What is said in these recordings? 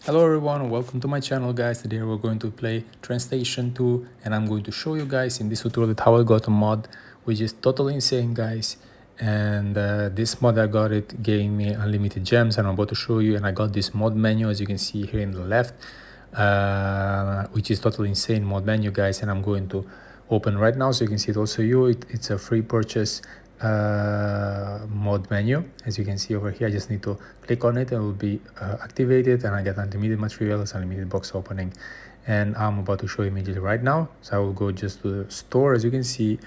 Hello everyone, welcome to my channel guys. Today we're going to play Train Station 2 and I'm going to show you guys in this tutorial how I got a mod which is totally insane guys. And this mod I got it gave me unlimited gems and I'm about to show you, and I got this mod menu as you can see here in the left, which is totally insane mod menu guys, and I'm going to open right now so you can see it also it's a free purchase mod menu. As you can see over here, I just need to click on it and it will be activated and I get unlimited materials, unlimited box opening, and I'm about to show you immediately right now. So I will go just to the store. As you can see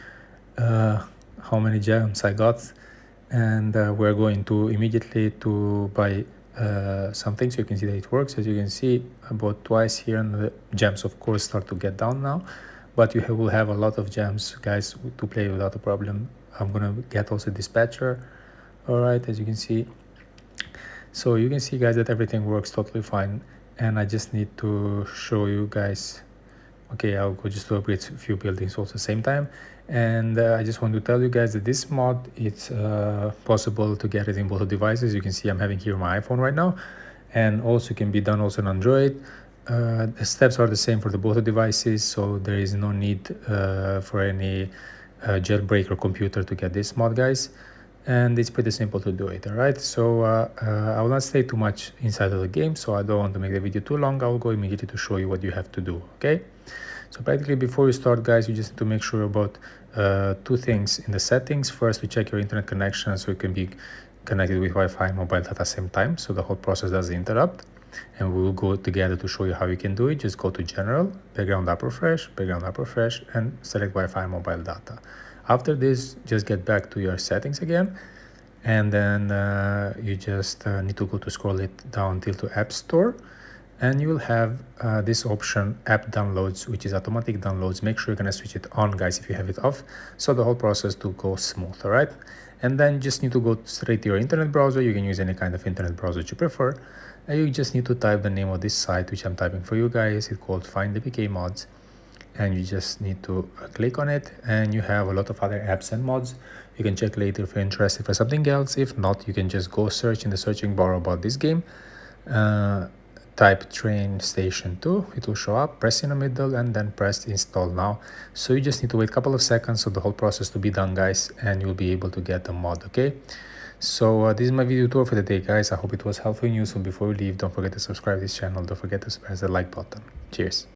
how many gems I got, and we're going to immediately to buy something so you can see that it works. As you can see, about twice here, and the gems of course start to get down now, but you will have a lot of gems guys to play without a problem. I'm gonna get also dispatcher. All right, as you can see, so you can see guys that everything works totally fine, and I just need to show you guys. Okay, I'll go just to upgrade a few buildings also at the same time. And I just want to tell you guys that this mod, it's possible to get it in both devices. You can see I'm having here my iPhone right now, and also can be done also on Android. The steps are the same for the both devices, so there is no need for any jailbreak or computer to get this mod guys, and it's pretty simple to do it. All right, so I will not stay too much inside of the game, so I don't want to make the video too long. I will go immediately to show you what you have to do. Okay, so practically before you start guys, you just need to make sure about two things in the settings. First, we check your internet connection so you can be connected with Wi-Fi and mobile data at the same time, so the whole process doesn't interrupt. And we will go together to show you how you can do it. Just go to general, background app refresh, and select Wi-Fi and mobile data. After this, just get back to your settings again, and then you just need to go to scroll it down till to App Store, and you will have this option app downloads, which is automatic downloads. Make sure you're gonna switch it on guys if you have it off, so the whole process to go smooth. All right, and then just need to go straight to your internet browser. You can use any kind of internet browser you prefer, and you just need to type the name of this site, which I'm typing for you guys. It's called Find APK Mods, and you just need to click on it, and you have a lot of other apps and mods. You can check later if you're interested for something else. If not, you can just go search in the searching bar about this game, type Train Station 2, it will show up, press in the middle and then press install now. So you just need to wait a couple of seconds for the whole process to be done guys, and you'll be able to get the mod. Okay, so this is my video tour for the day guys. I hope it was helpful and useful. Before you leave, don't forget to subscribe to this channel, don't forget to press the like button. Cheers.